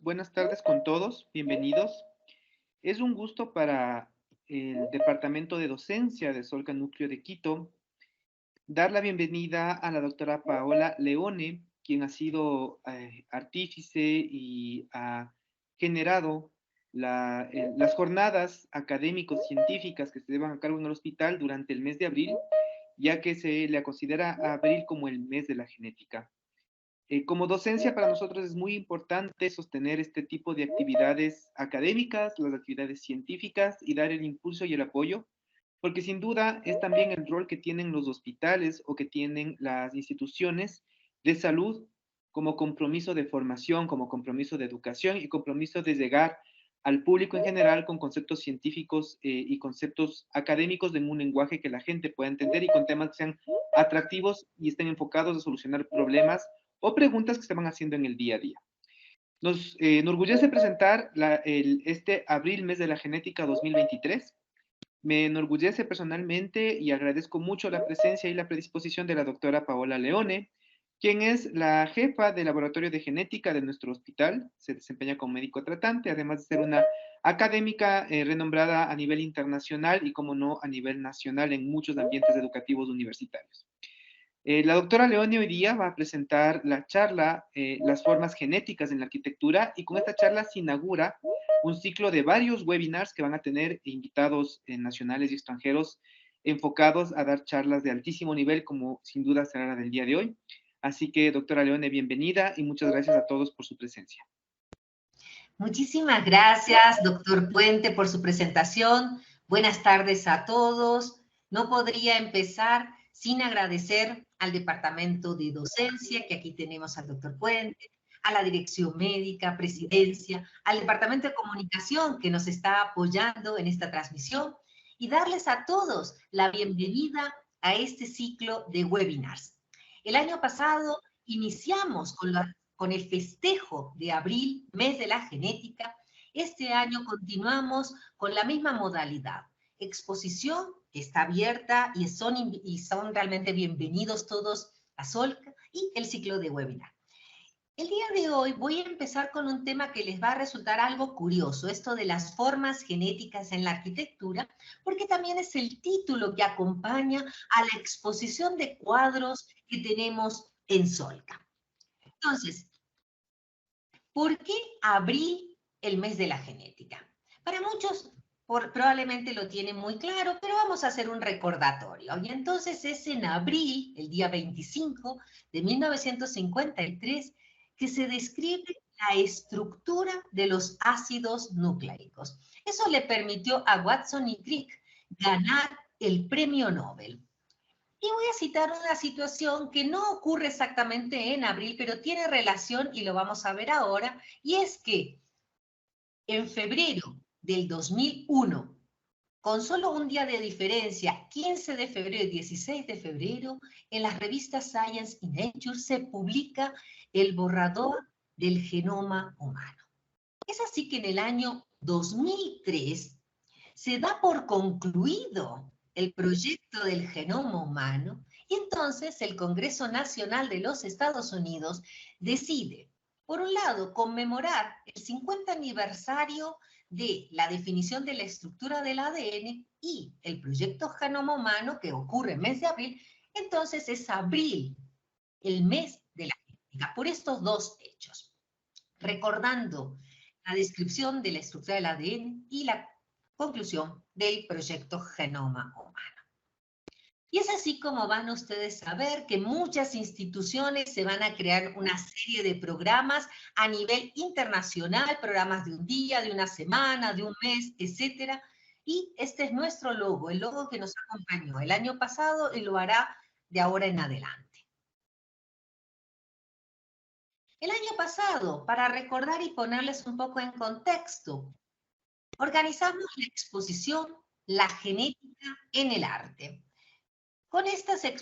Buenas tardes con todos, bienvenidos. Es un gusto para el Departamento de Docencia de Solca Núcleo de Quito dar la bienvenida a la doctora Paola Leone, quien ha sido artífice y ha generado las jornadas académicos-científicas que se llevan a cabo en el hospital durante el mes de abril, ya que se le considera a abril como el mes de la genética. Como docencia para nosotros es muy importante sostener este tipo de actividades académicas, las actividades científicas y dar el impulso y el apoyo, porque sin duda es también el rol que tienen los hospitales o que tienen las instituciones de salud como compromiso de formación, como compromiso de educación y compromiso de llegar al público en general con conceptos científicos y conceptos académicos en un lenguaje que la gente pueda entender y con temas que sean atractivos y estén enfocados a solucionar problemas o preguntas que se van haciendo en el día a día. Nos enorgullece presentar este abril, mes de la genética 2023. Me enorgullece personalmente y agradezco mucho la presencia y la predisposición de la doctora Paola Leone, quien es la jefa del laboratorio de genética de nuestro hospital. Se desempeña como médico tratante, además de ser una académica renombrada a nivel internacional y, como no, a nivel nacional en muchos ambientes educativos universitarios. La doctora Leone hoy día va a presentar la charla Las formas genéticas en la arquitectura, y con esta charla se inaugura un ciclo de varios webinars que van a tener invitados nacionales y extranjeros enfocados a dar charlas de altísimo nivel, como sin duda será la del día de hoy. Así que, doctora Leone, bienvenida y muchas gracias a todos por su presencia. Muchísimas gracias, doctor Puente, por su presentación. Buenas tardes a todos. No podría empezar sin agradecer al Departamento de Docencia, que aquí tenemos al doctor Puente, a la Dirección Médica, Presidencia, al Departamento de Comunicación, que nos está apoyando en esta transmisión, y darles a todos la bienvenida a este ciclo de webinars. El año pasado iniciamos con el festejo de abril, mes de la genética. Este año continuamos con la misma modalidad. Exposición que está abierta y son realmente bienvenidos todos a Solca, y el ciclo de webinar. El día de hoy voy a empezar con un tema que les va a resultar algo curioso, esto de las formas genéticas en la arquitectura, porque también es el título que acompaña a la exposición de cuadros que tenemos en Solca. Entonces, ¿por qué abril, el mes de la genética? Para muchos probablemente lo tienen muy claro, pero vamos a hacer un recordatorio. Y entonces es en abril, el día 25 de 1953, que se describe la estructura de los ácidos nucleicos. Eso le permitió a Watson y Crick ganar el premio Nobel. Y voy a citar una situación que no ocurre exactamente en abril, pero tiene relación y lo vamos a ver ahora, y es que en febrero del 2001, con solo un día de diferencia, 15 de febrero y 16 de febrero, en las revistas Science y Nature se publica el borrador del genoma humano. Es así que en el año 2003 se da por concluido el proyecto del genoma humano, y entonces el Congreso Nacional de los Estados Unidos decide, por un lado, conmemorar el 50 aniversario de la definición de la estructura del ADN y el proyecto genoma humano, que ocurre en el mes de abril. Entonces es abril, el mes de la genética, por estos dos hechos, recordando la descripción de la estructura del ADN y la conclusión del proyecto Genoma Humano. Y es así como van ustedes a ver que muchas instituciones se van a crear una serie de programas a nivel internacional, programas de un día, de una semana, de un mes, etc. Y este es nuestro logo, el logo que nos acompañó el año pasado y lo hará de ahora en adelante. El año pasado, para recordar y ponerles un poco en contexto, organizamos la exposición La genética en el arte. Con esta se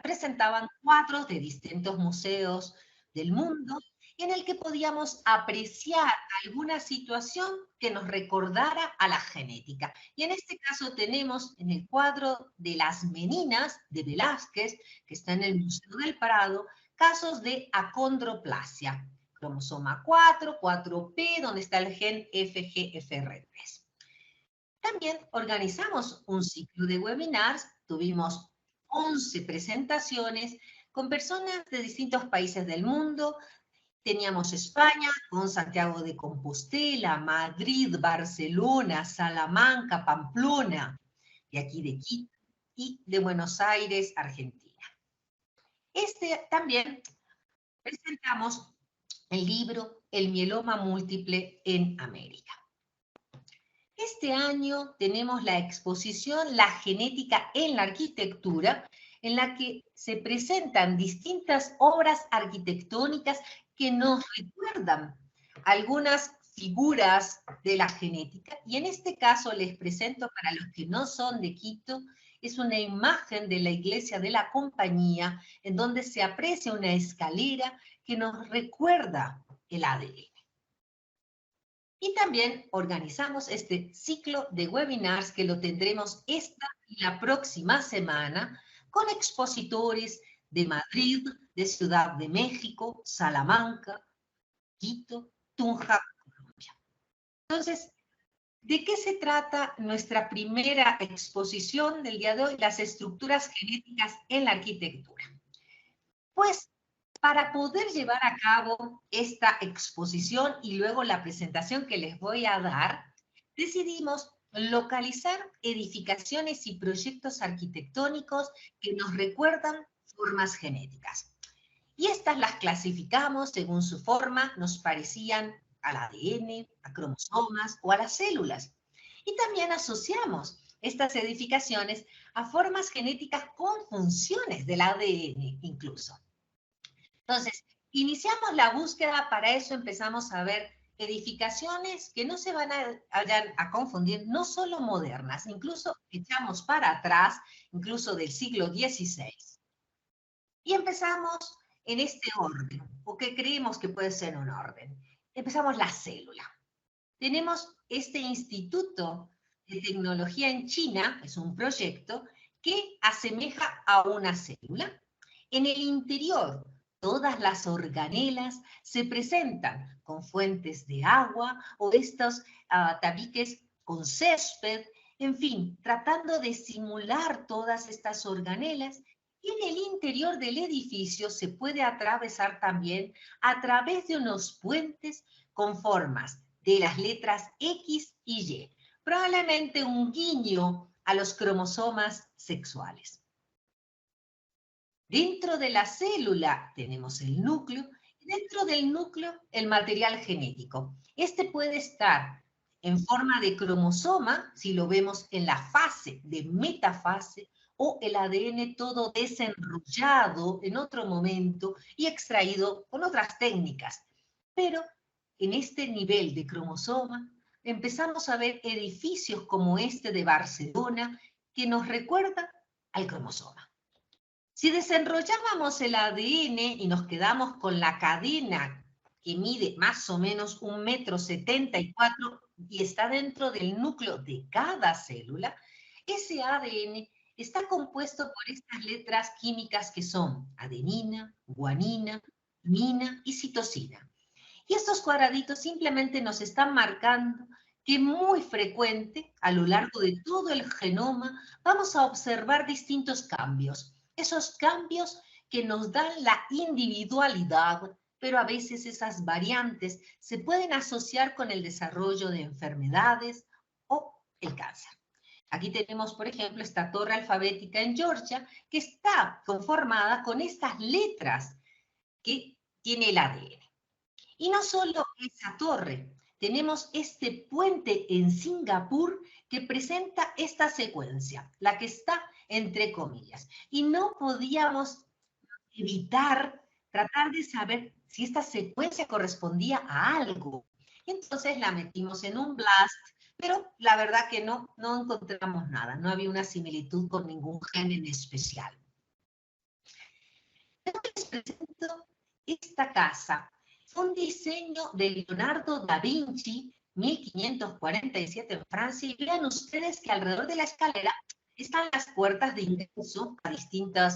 presentaban cuadros de distintos museos del mundo en el que podíamos apreciar alguna situación que nos recordara a la genética. Y en este caso tenemos en el cuadro de las meninas de Velázquez, que está en el Museo del Prado, casos de acondroplasia. cromosoma 4, 4P, donde está el gen FGFR3. También organizamos un ciclo de webinars, tuvimos 11 presentaciones con personas de distintos países del mundo. Teníamos España con Santiago de Compostela, Madrid, Barcelona, Salamanca, Pamplona, de aquí de Quito, y de Buenos Aires, Argentina. También presentamos el libro El mieloma múltiple en América. Este año tenemos la exposición La genética en la arquitectura, en la que se presentan distintas obras arquitectónicas que nos recuerdan algunas figuras de la genética. Y en este caso les presento, para los que no son de Quito, es una imagen de la iglesia de la Compañía, en donde se aprecia una escalera que nos recuerda el ADN. Y también organizamos este ciclo de webinars que lo tendremos esta y la próxima semana con expositores de Madrid, de Ciudad de México, Salamanca, Quito, Tunja, Colombia. Entonces, ¿de qué se trata nuestra primera exposición del día de hoy? Las estructuras genéticas en la arquitectura. Pues, para poder llevar a cabo esta exposición y luego la presentación que les voy a dar, decidimos localizar edificaciones y proyectos arquitectónicos que nos recuerdan formas genéticas. Y estas las clasificamos según su forma, nos parecían al ADN, a cromosomas o a las células. Y también asociamos estas edificaciones a formas genéticas con funciones del ADN incluso. Entonces, iniciamos la búsqueda, para eso empezamos a ver edificaciones que no se vayan a confundir, no solo modernas, incluso echamos para atrás, incluso del siglo XVI. Y empezamos en este orden, o que creemos que puede ser un orden. Empezamos la célula. Tenemos este instituto de tecnología en China, es un proyecto que asemeja a una célula. En el interior, todas las organelas se presentan con fuentes de agua o estos tabiques con césped, en fin, tratando de simular todas estas organelas. Y en el interior del edificio se puede atravesar también a través de unos puentes con formas de las letras X y Y, probablemente un guiño a los cromosomas sexuales. Dentro de la célula tenemos el núcleo, y dentro del núcleo el material genético. Este puede estar en forma de cromosoma, si lo vemos en la fase de metafase, o el ADN todo desenrollado en otro momento y extraído con otras técnicas. Pero en este nivel de cromosoma empezamos a ver edificios como este de Barcelona que nos recuerdan al cromosoma. Si desenrollábamos el ADN y nos quedamos con la cadena que mide más o menos 1,74 m y está dentro del núcleo de cada célula, ese ADN está compuesto por estas letras químicas que son adenina, guanina, timina y citosina. Y estos cuadraditos simplemente nos están marcando que muy frecuente, a lo largo de todo el genoma, vamos a observar distintos cambios. Esos cambios que nos dan la individualidad, pero a veces esas variantes se pueden asociar con el desarrollo de enfermedades o el cáncer. Aquí tenemos, por ejemplo, esta torre alfabética en Georgia que está conformada con estas letras que tiene el ADN. Y no solo esa torre, tenemos este puente en Singapur que presenta esta secuencia, la que está entre comillas. Y no podíamos evitar tratar de saber si esta secuencia correspondía a algo. Entonces la metimos en un BLAST, pero la verdad que no encontramos nada, no había una similitud con ningún gen en especial. Les presento esta casa. Un diseño de Leonardo da Vinci, 1547 en Francia, y vean ustedes que alrededor de la escalera están las puertas de ingreso a distintos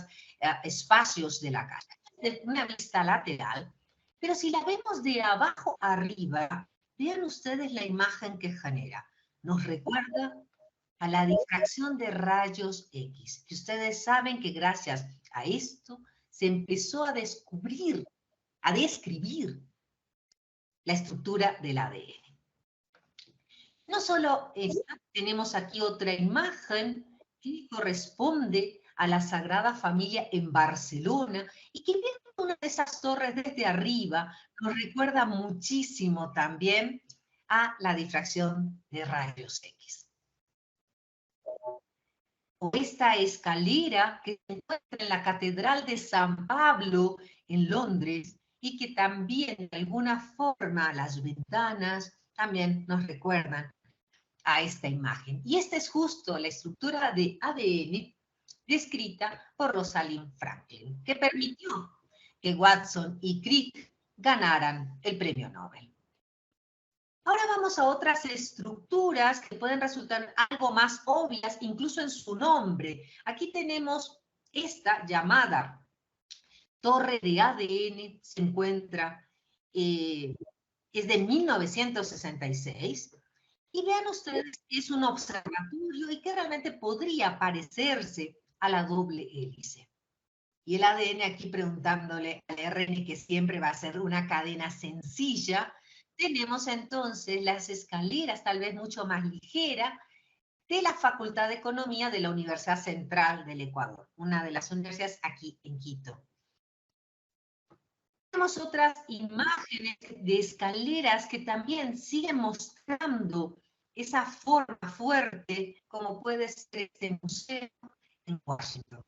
espacios de la casa. De una vista lateral, Pero si la vemos de abajo arriba, vean ustedes la imagen que genera. Nos recuerda a la difracción de rayos X, que ustedes saben que gracias a esto se empezó a descubrir, a describir la estructura del ADN. No solo esta, tenemos aquí otra imagen que corresponde a la Sagrada Familia en Barcelona y que viendo una de esas torres desde arriba nos recuerda muchísimo también a la difracción de rayos X. O esta escalera que se encuentra en la Catedral de San Pablo en Londres y que también de alguna forma las ventanas también nos recuerdan a esta imagen. Y esta es justo la estructura de ADN descrita por Rosalind Franklin, que permitió que Watson y Crick ganaran el premio Nobel. Ahora vamos a otras estructuras que pueden resultar algo más obvias, incluso en su nombre. Aquí tenemos esta llamada torre de ADN, se encuentra, es de 1966, y vean ustedes que es un observatorio y que realmente podría parecerse a la doble hélice. Y el ADN aquí preguntándole al RN que siempre va a ser una cadena sencilla, tenemos entonces las escaleras tal vez mucho más ligeras de la Facultad de Economía de la Universidad Central del Ecuador, una de las universidades aquí en Quito. Tenemos otras imágenes de escaleras que también siguen mostrando esa forma fuerte, como puede ser este museo en Washington.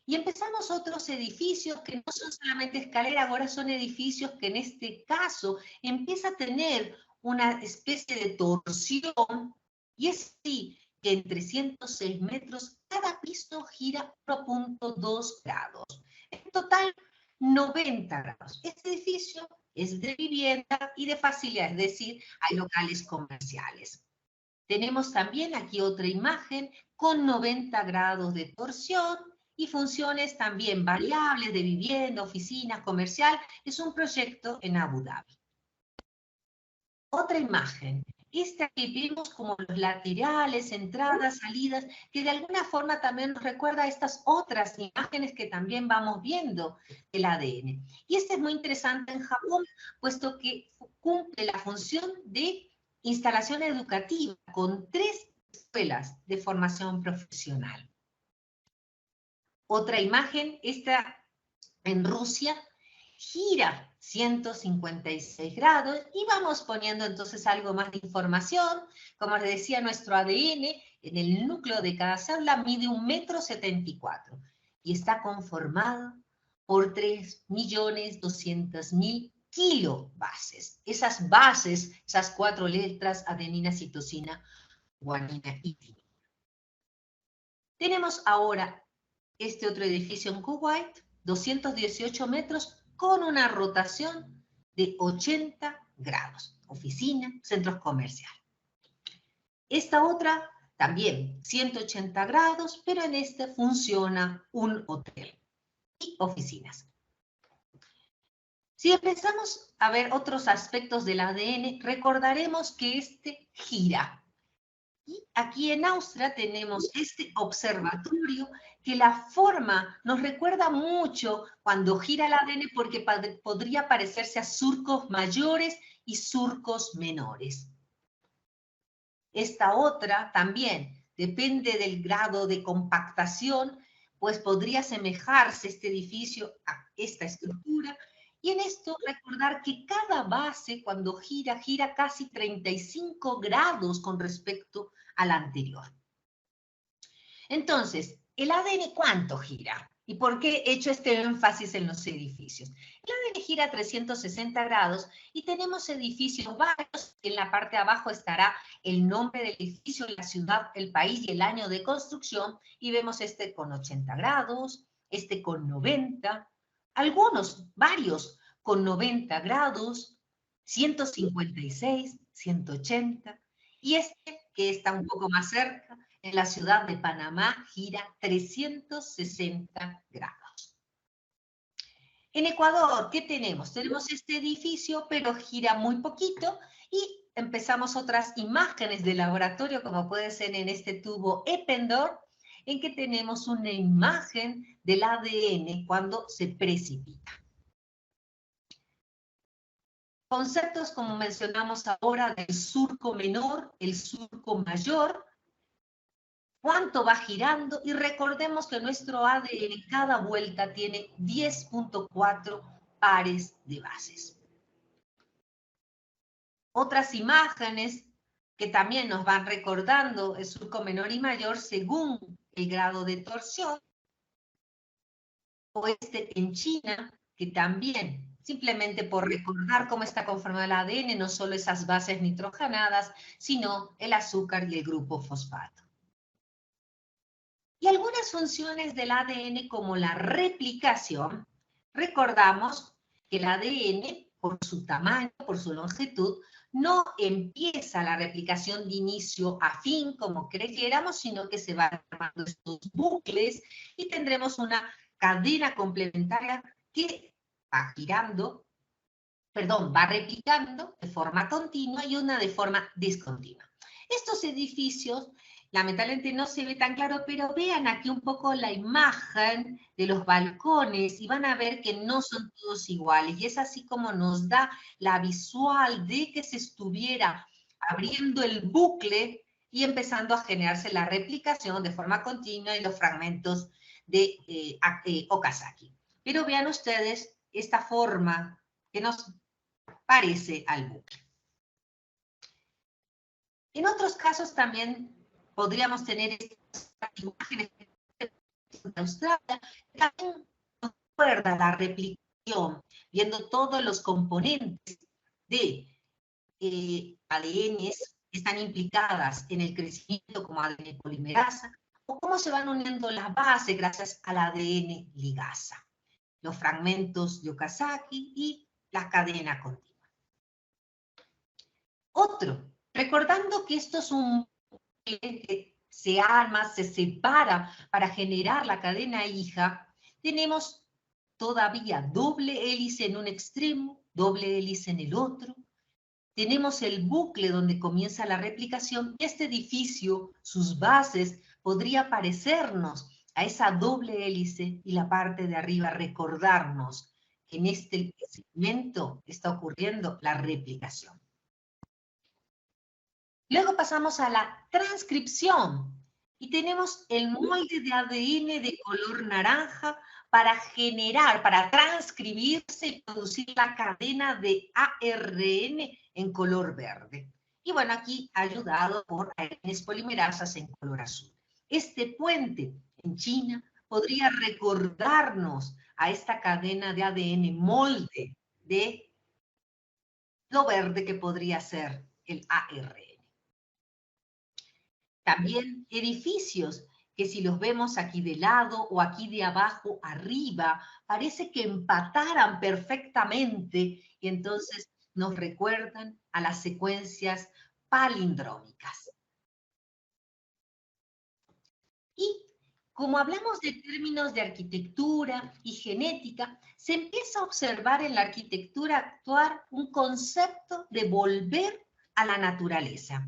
Y empezamos otros edificios que no son solamente escaleras, ahora son edificios que en este caso empieza a tener una especie de torsión, y es así que en 306 metros cada piso gira 1.2 grados. En total, 90 grados. Este edificio es de vivienda y de facilidad, es decir, hay locales comerciales. Tenemos también aquí otra imagen con 90 grados de torsión y funciones también variables de vivienda, oficina, comercial. Es un proyecto en Abu Dhabi. Otra imagen. Esta que vemos como los laterales, entradas, salidas, que de alguna forma también nos recuerda a estas otras imágenes que también vamos viendo del ADN. Y este es muy interesante en Japón, puesto que cumple la función de instalación educativa con 3 escuelas de formación profesional. Otra imagen, esta en Rusia, gira 156 grados y vamos poniendo entonces algo más de información. Como les decía, nuestro ADN en el núcleo de cada célula mide 1,74 m y está conformado por 3.200.000 kilobases. Esas bases, esas 4 letras, adenina, citosina, guanina y timina. Tenemos ahora este otro edificio en Kuwait, 218 metros, con una rotación de 80 grados. Oficina, centros comerciales. Esta otra también 180 grados, pero en este funciona un hotel y oficinas. Si empezamos a ver otros aspectos del ADN, recordaremos que este gira. Y aquí en Austria tenemos este observatorio que la forma nos recuerda mucho cuando gira el ADN porque podría parecerse a surcos mayores y surcos menores. Esta otra también depende del grado de compactación, pues podría asemejarse este edificio a esta estructura. Y en esto recordar que cada base cuando gira, gira casi 35 grados con respecto a la anterior. Entonces, ¿el ADN cuánto gira? ¿Y por qué he hecho este énfasis en los edificios? El ADN gira 360 grados y tenemos edificios varios. En la parte de abajo estará el nombre del edificio, la ciudad, el país y el año de construcción. Y vemos este con 80 grados, este con 90, algunos, varios, con 90 grados, 156, 180, y este que está un poco más cerca, en la ciudad de Panamá, gira 360 grados. En Ecuador, ¿qué tenemos? Tenemos este edificio, pero gira muy poquito y empezamos otras imágenes de laboratorio, como puede ser en este tubo Eppendorf, en que tenemos una imagen del ADN cuando se precipita. Conceptos como mencionamos ahora del surco menor, el surco mayor, cuánto va girando, y recordemos que nuestro ADN cada vuelta tiene 10.4 pares de bases. Otras imágenes que también nos van recordando el surco menor y mayor según el grado de torsión, o este en China, que también, simplemente por recordar cómo está conformado el ADN, no solo esas bases nitrogenadas, sino el azúcar y el grupo fosfato. Y algunas funciones del ADN como la replicación, recordamos que el ADN, por su tamaño, por su longitud, no empieza la replicación de inicio a fin, como creyéramos, sino que se van armando estos bucles y tendremos una cadena complementaria que va girando, perdón, va replicando de forma continua y una de forma discontinua. Estos edificios, lamentablemente no se ve tan claro, pero vean aquí un poco la imagen de los balcones y van a ver que no son todos iguales. Y es así como nos da la visual de que se estuviera abriendo el bucle y empezando a generarse la replicación de forma continua y los fragmentos de Okazaki. Pero vean ustedes esta forma que nos parece al bucle. En otros casos también podríamos tener estas imágenes de Australia, que también nos recuerda la replicación, viendo todos los componentes de ADNs que están implicadas en el crecimiento como ADN polimerasa, o cómo se van uniendo las bases gracias al ADN ligasa, los fragmentos de Okazaki y la cadena continua. Otro, recordando que esto es un que se arma, se separa para generar la cadena hija, tenemos todavía doble hélice en un extremo, doble hélice en el otro. Tenemos el bucle donde comienza la replicación. Este edificio, sus bases, podría parecernos a esa doble hélice y la parte de arriba recordarnos que en este segmento está ocurriendo la replicación. Luego pasamos a la transcripción y tenemos el molde de ADN de color naranja para generar, para transcribirse y producir la cadena de ARN en color verde. Y bueno, aquí ayudado por ARNs polimerasas en color azul. Este puente en China podría recordarnos a esta cadena de ADN molde de lo verde que podría ser el ARN. También edificios que si los vemos aquí de lado o aquí de abajo arriba, parece que empataran perfectamente y entonces nos recuerdan a las secuencias palindrómicas. Y como hablamos de términos de arquitectura y genética, se empieza a observar en la arquitectura actual un concepto de volver a la naturaleza.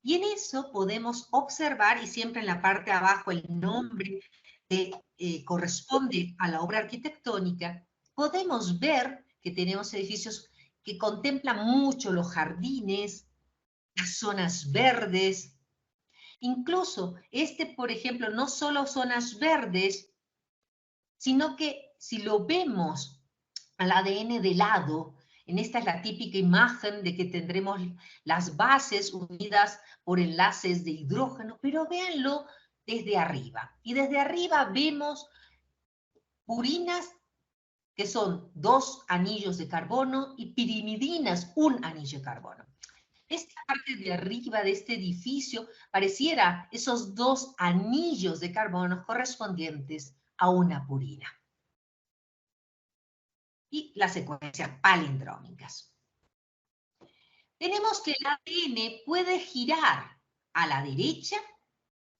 Y en eso podemos observar, y siempre en la parte de abajo el nombre que corresponde a la obra arquitectónica, podemos ver que tenemos edificios que contemplan mucho los jardines, las zonas verdes. Incluso por ejemplo, no solo zonas verdes, sino que si lo vemos al ADN de lado, esta es la típica imagen de que tendremos las bases unidas por enlaces de hidrógeno, pero véanlo desde arriba. Y desde arriba vemos purinas, que son 2 anillos de carbono, y pirimidinas, 1 anillo de carbono. Esta parte de arriba de este edificio pareciera esos 2 anillos de carbono correspondientes a una purina. Y las secuencias palindrómicas. Tenemos que el ADN puede girar a la derecha,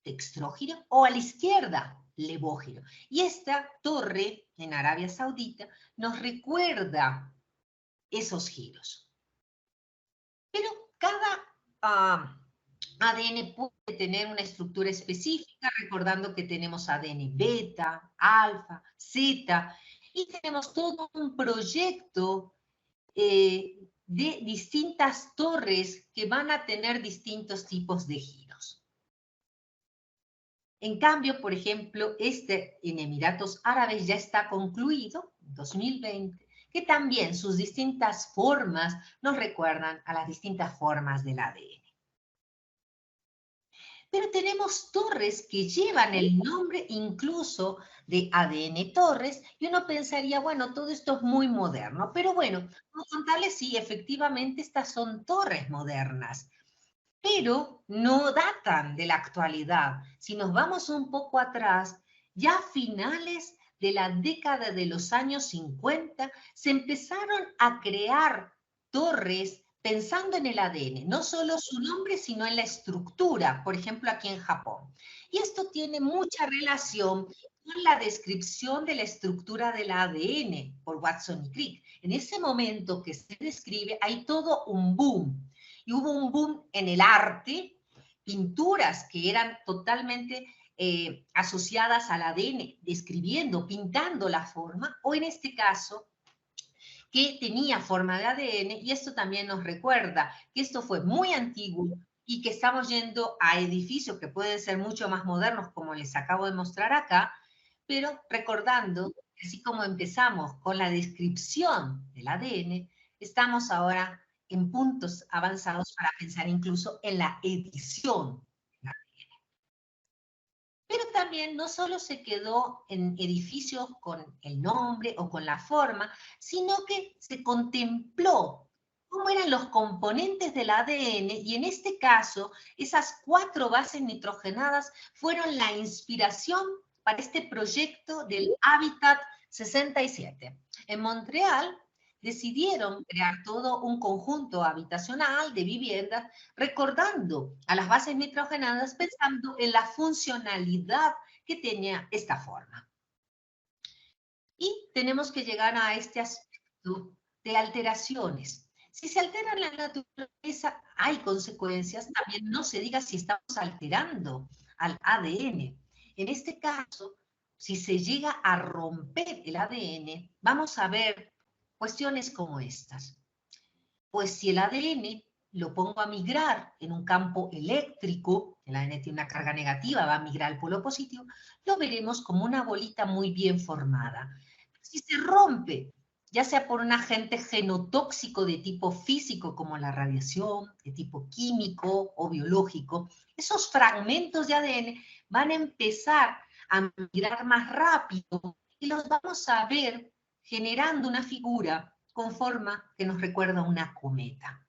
dextrógiro, o a la izquierda, levógiro. Y esta torre en Arabia Saudita nos recuerda esos giros. Pero cada ADN puede tener una estructura específica, recordando que tenemos ADN beta, alfa, zeta, y tenemos todo un proyecto de distintas torres que van a tener distintos tipos de giros. En cambio, por ejemplo, en Emiratos Árabes ya está concluido, en 2020, que también sus distintas formas nos recuerdan a las distintas formas del ADN. Pero tenemos torres que llevan el nombre incluso de ADN Torres, y uno pensaría, bueno, todo esto es muy moderno, pero bueno, como contarles, sí, efectivamente estas son torres modernas, pero no datan de la actualidad. Si nos vamos un poco atrás, ya a finales de la década de los años 50, se empezaron a crear torres pensando en el ADN, no solo su nombre, sino en la estructura, por ejemplo, aquí en Japón. Y esto tiene mucha relación con la descripción de la estructura del ADN por Watson y Crick. En ese momento que se describe, hay todo un boom. Y hubo un boom en el arte, pinturas que eran totalmente asociadas al ADN, describiendo, pintando la forma, o en este caso, que tenía forma de ADN, y esto también nos recuerda que esto fue muy antiguo y que estamos yendo a edificios que pueden ser mucho más modernos, como les acabo de mostrar acá, pero recordando que así como empezamos con la descripción del ADN, estamos ahora en puntos avanzados para pensar incluso en la edición. Pero también no solo se quedó en edificios con el nombre o con la forma, sino que se contempló cómo eran los componentes del ADN, y en este caso, esas 4 bases nitrogenadas fueron la inspiración para este proyecto del Hábitat 67. En Montreal decidieron crear todo un conjunto habitacional de viviendas, recordando a las bases nitrogenadas, pensando en la funcionalidad que tenía esta forma. Y tenemos que llegar a este aspecto de alteraciones. Si se altera la naturaleza, hay consecuencias. También no se diga si estamos alterando al ADN. En este caso, si se llega a romper el ADN, vamos a ver cuestiones como estas. Pues si el ADN lo pongo a migrar en un campo eléctrico, el ADN tiene una carga negativa, va a migrar al polo positivo, lo veremos como una bolita muy bien formada. Si se rompe, ya sea por un agente genotóxico de tipo físico, como la radiación, de tipo químico o biológico, esos fragmentos de ADN van a empezar a migrar más rápido y los vamos a ver generando una figura con forma que nos recuerda a una cometa.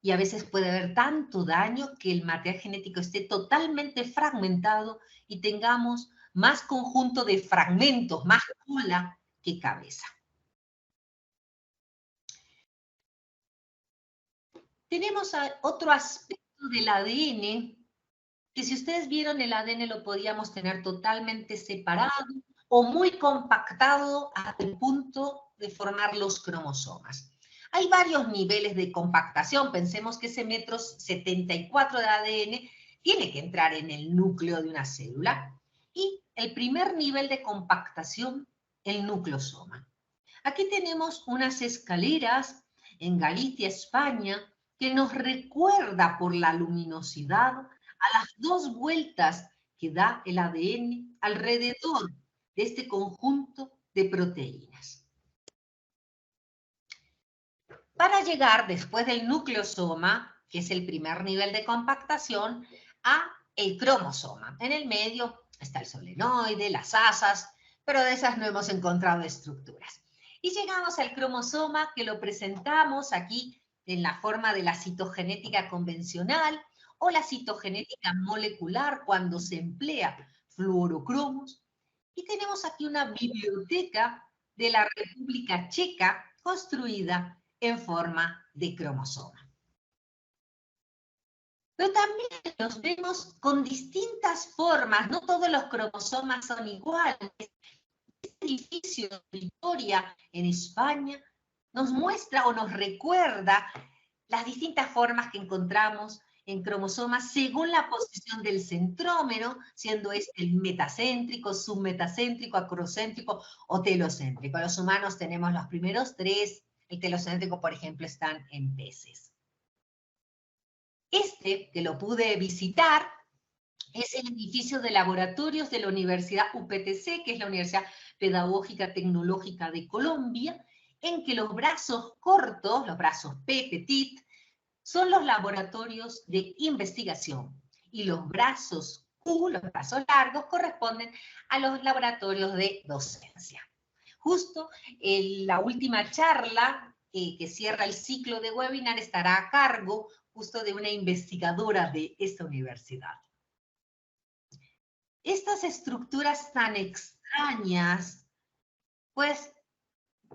Y a veces puede haber tanto daño que el material genético esté totalmente fragmentado y tengamos más conjunto de fragmentos, más cola que cabeza. Tenemos otro aspecto del ADN, que si ustedes vieron el ADN lo podíamos tener totalmente separado o muy compactado hasta el punto de formar los cromosomas. Hay varios niveles de compactación. Pensemos que ese 1,74 m de ADN tiene que entrar en el núcleo de una célula. Y el primer nivel de compactación, el nucleosoma. Aquí tenemos unas escaleras en Galicia, España, que nos recuerda por la luminosidad a las 2 vueltas que da el ADN alrededor de este conjunto de proteínas. Para llegar después del nucleosoma, que es el primer nivel de compactación, a el cromosoma. En el medio está el solenoide, las asas, pero de esas no hemos encontrado estructuras. Y llegamos al cromosoma, que lo presentamos aquí en la forma de la citogenética convencional o la citogenética molecular cuando se emplea fluorocromos. Y tenemos aquí una biblioteca de la República Checa construida en forma de cromosoma. Pero también los vemos con distintas formas, no todos los cromosomas son iguales. Este edificio de Vitoria en España nos muestra o nos recuerda las distintas formas que encontramos en cromosomas según la posición del centrómero, siendo este el metacéntrico, submetacéntrico, acrocéntrico o telocéntrico. Los humanos tenemos los primeros tres, el telocéntrico, por ejemplo, están en peces. Este, que lo pude visitar, es el edificio de laboratorios de la Universidad UPTC, que es la Universidad Pedagógica Tecnológica de Colombia, en que los brazos cortos, los brazos P, petit, son los laboratorios de investigación y los brazos Q, los brazos largos, corresponden a los laboratorios de docencia. Justo la última charla que cierra el ciclo de webinar estará a cargo justo de una investigadora de esta universidad. Estas estructuras tan extrañas, pues,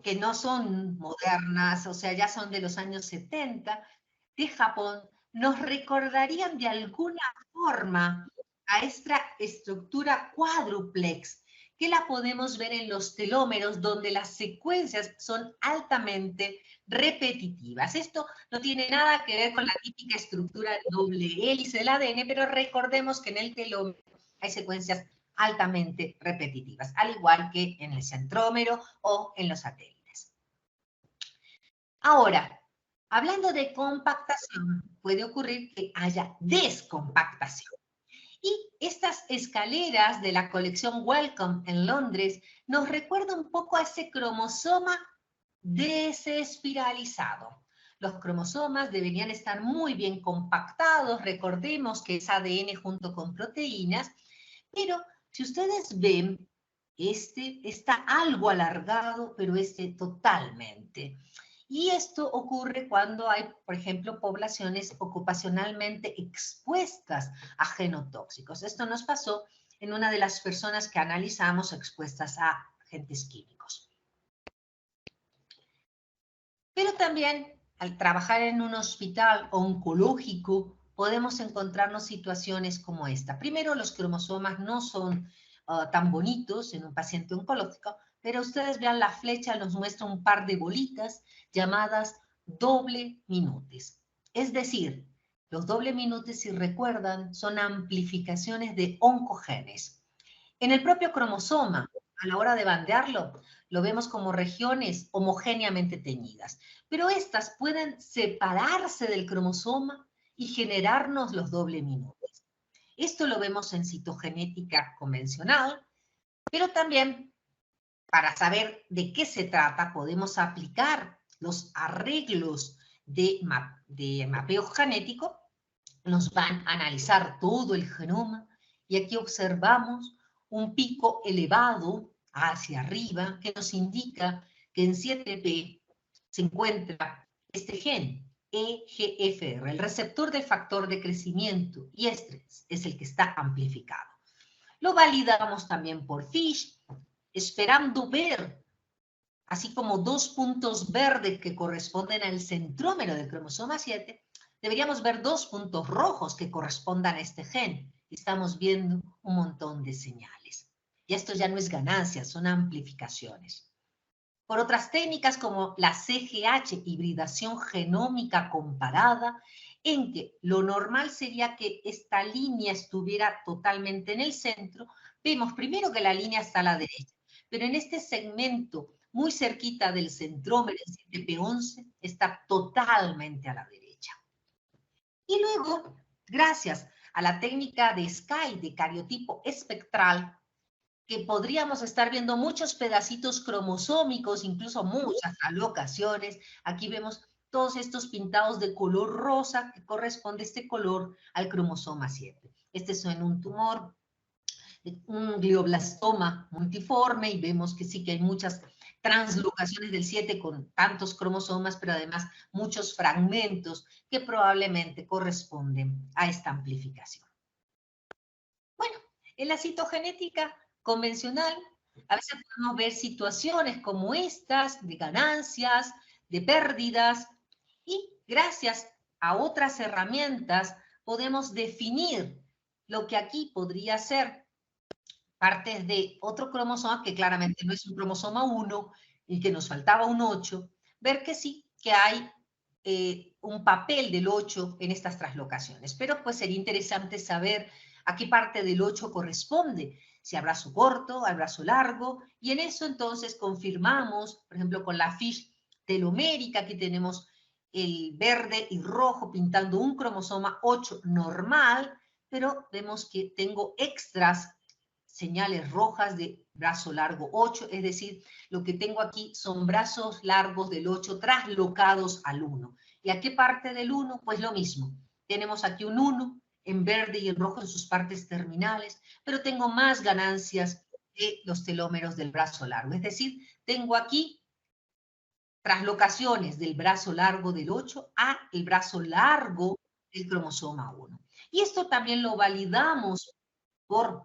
que no son modernas, o sea, ya son de los años 70, de Japón, nos recordarían de alguna forma a esta estructura cuádruplex, que la podemos ver en los telómeros, donde las secuencias son altamente repetitivas. Esto no tiene nada que ver con la típica estructura doble hélice del ADN, pero recordemos que en el telómero hay secuencias altamente repetitivas, al igual que en el centrómero o en los satélites. Ahora, hablando de compactación, puede ocurrir que haya descompactación. Y estas escaleras de la colección Wellcome en Londres nos recuerdan un poco a ese cromosoma desespiralizado. Los cromosomas deberían estar muy bien compactados, recordemos que es ADN junto con proteínas, pero si ustedes ven, este está algo alargado, pero este totalmente. Y esto ocurre cuando hay, por ejemplo, poblaciones ocupacionalmente expuestas a genotóxicos. Esto nos pasó en una de las personas que analizamos expuestas a agentes químicos. Pero también, al trabajar en un hospital oncológico, podemos encontrarnos situaciones como esta. Primero, los cromosomas no son tan bonitos en un paciente oncológico, pero ustedes vean la flecha, nos muestra un par de bolitas llamadas doble minutes. Es decir, los doble minutes, si recuerdan, son amplificaciones de oncogenes. En el propio cromosoma, a la hora de bandearlo, lo vemos como regiones homogéneamente teñidas, pero estas pueden separarse del cromosoma y generarnos los doble minutes. Esto lo vemos en citogenética convencional, pero también para saber de qué se trata, podemos aplicar los arreglos de mapeo genético. Nos van a analizar todo el genoma y aquí observamos un pico elevado hacia arriba que nos indica que en 7p se encuentra este gen, EGFR, el receptor del factor de crecimiento, y este es el que está amplificado. Lo validamos también por FISH, esperando ver, así como dos puntos verdes que corresponden al centrómero del cromosoma 7, deberíamos ver dos puntos rojos que correspondan a este gen. Estamos viendo un montón de señales. Y esto ya no es ganancia, son amplificaciones. Por otras técnicas como la CGH, hibridación genómica comparada, en que lo normal sería que esta línea estuviera totalmente en el centro, vemos primero que la línea está a la derecha, pero en este segmento muy cerquita del centrómero, el 7p11, está totalmente a la derecha. Y luego, gracias a la técnica de SCAI, de cariotipo espectral, que podríamos estar viendo muchos pedacitos cromosómicos, incluso muchas alocaciones. Aquí vemos todos estos pintados de color rosa, que corresponde este color al cromosoma 7. Este es en un tumor, un glioblastoma multiforme, y vemos que sí que hay muchas translocaciones del 7 con tantos cromosomas, pero además muchos fragmentos que probablemente corresponden a esta amplificación. Bueno, en la citogenética convencional, a veces podemos ver situaciones como estas, de ganancias, de pérdidas, y gracias a otras herramientas podemos definir lo que aquí podría ser partes de otro cromosoma, que claramente no es un cromosoma 1 y que nos faltaba un 8, ver que sí, que hay un papel del 8 en estas translocaciones. Pero pues sería interesante saber a qué parte del 8 corresponde, si al brazo corto, al brazo largo, y en eso entonces confirmamos, por ejemplo, con la fiche telomérica, aquí tenemos el verde y rojo pintando un cromosoma 8 normal, pero vemos que tengo extras, señales rojas de brazo largo 8, es decir, lo que tengo aquí son brazos largos del 8 traslocados al 1. ¿Y a qué parte del 1? Pues lo mismo. Tenemos aquí un 1 en verde y en rojo en sus partes terminales, pero tengo más ganancias de los telómeros del brazo largo. Es decir, tengo aquí traslocaciones del brazo largo del 8 a el brazo largo del cromosoma 1. Y esto también lo validamos por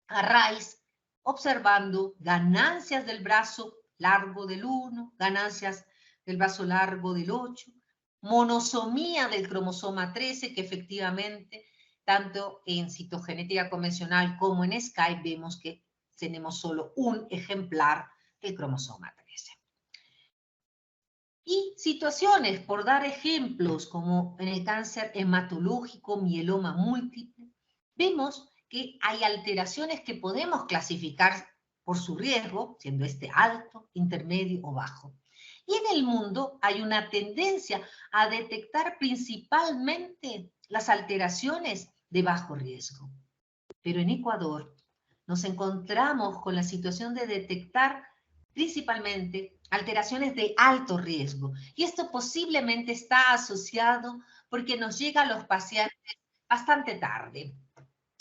arrays, observando ganancias del brazo largo del 1, ganancias del brazo largo del 8, monosomía del cromosoma 13, que efectivamente, tanto en citogenética convencional como en Skype, vemos que tenemos solo un ejemplar del cromosoma 13. Y situaciones, por dar ejemplos, como en el cáncer hematológico, mieloma múltiple, vemos que hay alteraciones que podemos clasificar por su riesgo, siendo este alto, intermedio o bajo. Y en el mundo hay una tendencia a detectar principalmente las alteraciones de bajo riesgo. Pero en Ecuador nos encontramos con la situación de detectar principalmente alteraciones de alto riesgo. Y esto posiblemente está asociado porque nos llega a los pacientes bastante tarde.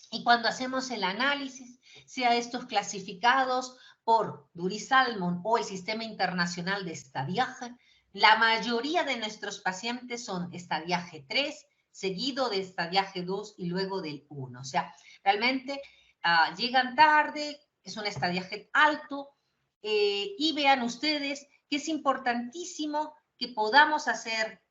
Y cuando hacemos el análisis, sea estos clasificados por Duri-Salmon o el Sistema Internacional de Estadiaje, la mayoría de nuestros pacientes son estadiaje 3, seguido de estadiaje 2 y luego del 1. O sea, realmente llegan tarde, es un estadiaje alto, y vean ustedes que es importantísimo que podamos hacer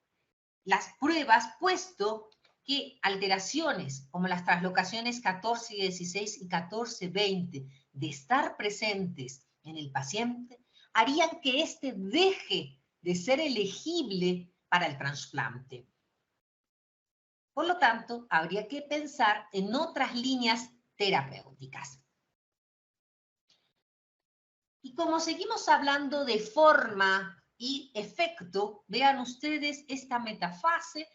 las pruebas, puesto que alteraciones como las translocaciones 14 y 16 y 14, 20 de estar presentes en el paciente harían que éste deje de ser elegible para el trasplante. Por lo tanto, habría que pensar en otras líneas terapéuticas. Y como seguimos hablando de forma y efecto, vean ustedes esta metafase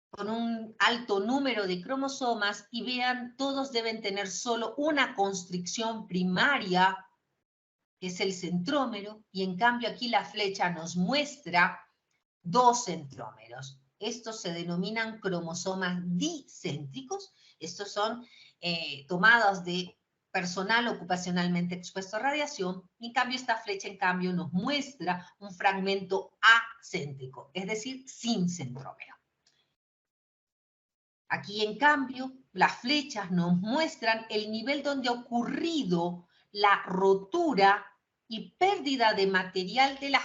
con un alto número de cromosomas y vean, todos deben tener solo una constricción primaria, que es el centrómero, y en cambio aquí la flecha nos muestra dos centrómeros. Estos se denominan cromosomas dicéntricos. Estos son tomados de personal ocupacionalmente expuesto a radiación. Y en cambio esta flecha, en cambio, nos muestra un fragmento acéntrico, es decir, sin centrómero. Aquí, en cambio, las flechas nos muestran el nivel donde ha ocurrido la rotura y pérdida de material de las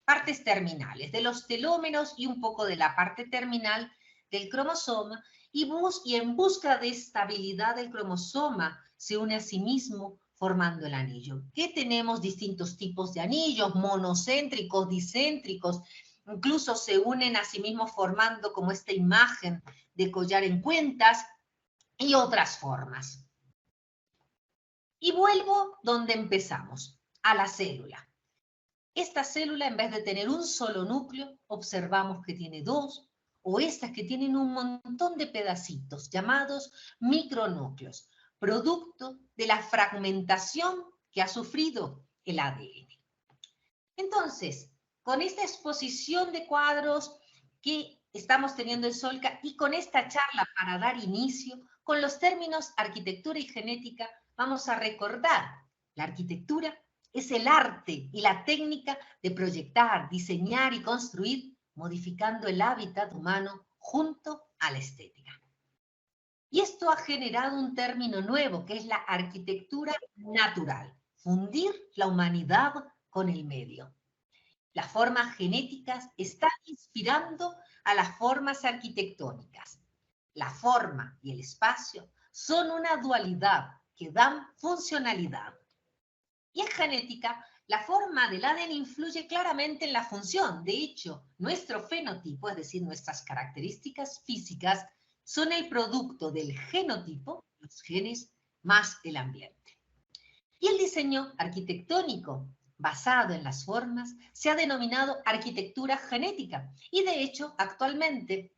partes terminales, de los telómeros y un poco de la parte terminal del cromosoma, y en busca de estabilidad del cromosoma se une a sí mismo formando el anillo. ¿Qué tenemos? Distintos tipos de anillos, monocéntricos, dicéntricos, incluso se unen a sí mismos formando como esta imagen de collar en cuentas y otras formas. Y vuelvo donde empezamos, a la célula. Esta célula, en vez de tener un solo núcleo, observamos que tiene dos, o estas que tienen un montón de pedacitos llamados micronúcleos, producto de la fragmentación que ha sufrido el ADN. Entonces, con esta exposición de cuadros que estamos teniendo en Solca y con esta charla para dar inicio, con los términos arquitectura y genética, vamos a recordar la arquitectura es el arte y la técnica de proyectar, diseñar y construir, modificando el hábitat humano junto a la estética. Y esto ha generado un término nuevo, que es la arquitectura natural, fundir la humanidad con el medio. Las formas genéticas están inspirando a las formas arquitectónicas. la forma y el espacio son una dualidad que dan funcionalidad. Y en genética, la forma del ADN influye claramente en la función. De hecho, nuestro fenotipo, es decir, nuestras características físicas, son el producto del genotipo, los genes, más el ambiente. Y el diseño arquitectónico basado en las formas se ha denominado arquitectura genética. Y de hecho, actualmente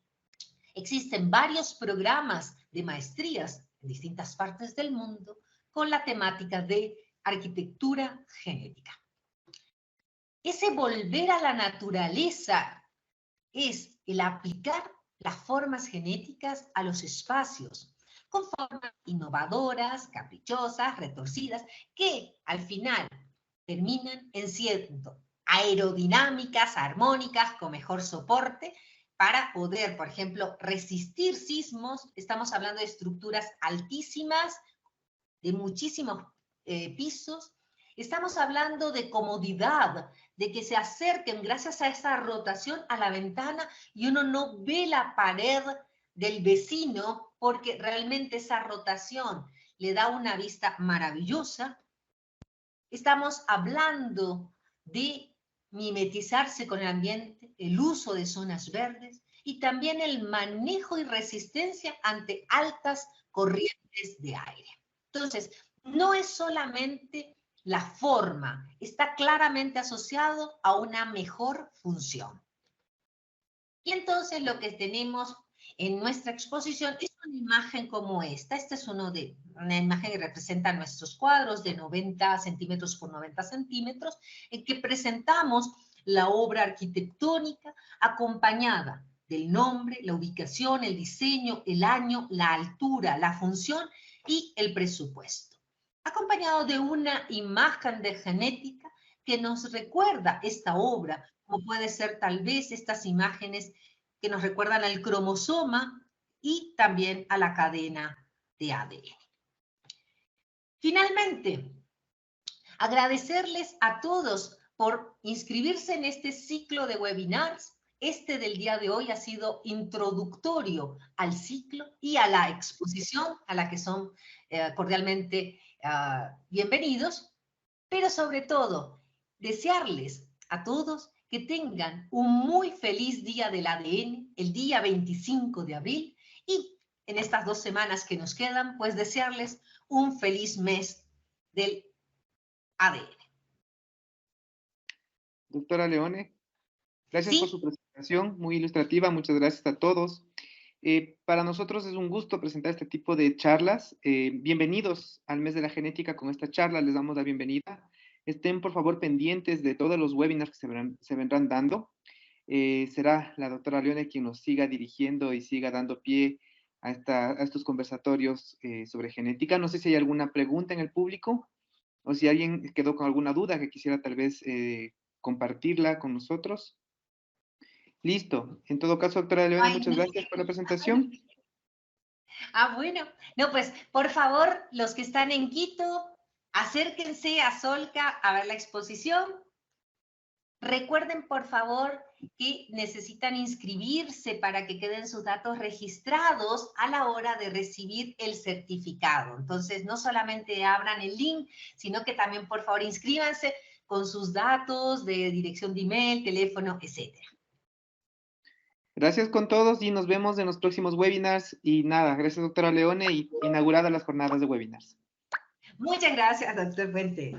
existen varios programas de maestrías en distintas partes del mundo con la temática de arquitectura genética. Ese volver a la naturaleza es el aplicar las formas genéticas a los espacios, con formas innovadoras, caprichosas, retorcidas, que al final terminan en siendo aerodinámicas, armónicas, con mejor soporte, para poder, por ejemplo, resistir sismos. Estamos hablando de estructuras altísimas, de muchísimos pisos. Estamos hablando de comodidad, de que se acerquen gracias a esa rotación a la ventana y uno no ve la pared del vecino porque realmente esa rotación le da una vista maravillosa. Estamos hablando de mimetizarse con el ambiente, el uso de zonas verdes y también el manejo y resistencia ante altas corrientes de aire. Entonces, no es solamente la forma, está claramente asociado a una mejor función. Y entonces lo que tenemos en nuestra exposición es una imagen como esta. Esta es una imagen que representa nuestros cuadros de 90 centímetros por 90 centímetros, en que presentamos la obra arquitectónica acompañada del nombre, la ubicación, el diseño, el año, la altura, la función y el presupuesto. Acompañado de una imagen de genética que nos recuerda esta obra, como puede ser tal vez estas imágenes que nos recuerdan al cromosoma y también a la cadena de ADN. Finalmente, agradecerles a todos por inscribirse en este ciclo de webinars. Este del día de hoy ha sido introductorio al ciclo y a la exposición a la que son cordialmente bienvenidos, pero sobre todo, desearles a todos que tengan un muy feliz día del ADN, el día 25 de abril, y en estas 2 semanas que nos quedan, pues desearles un feliz mes del ADN. Doctora Leone, gracias por Sí, su presentación, muy ilustrativa, muchas gracias a todos. Para nosotros es un gusto presentar este tipo de charlas. Bienvenidos al mes de la genética con esta charla, les damos la bienvenida. Estén por favor pendientes de todos los webinars que se vendrán dando. Será la doctora Leone quien nos siga dirigiendo y siga dando pie a estos conversatorios sobre genética. No sé si hay alguna pregunta en el público o si alguien quedó con alguna duda que quisiera tal vez compartirla con nosotros. Listo. En todo caso, doctora Leone, ay, muchas no. gracias por la presentación. Bueno, no, pues por favor, los que están en Quito, acérquense a Solca a ver la exposición. Recuerden, por favor, que necesitan inscribirse para que queden sus datos registrados a la hora de recibir el certificado. Entonces, no solamente abran el link, sino que también, por favor, inscríbanse con sus datos de dirección de email, teléfono, etc. Gracias con todos y nos vemos en los próximos webinars. Y nada, gracias, doctora Leone, y inauguradas las jornadas de webinars. Muchas gracias, doctor Puente.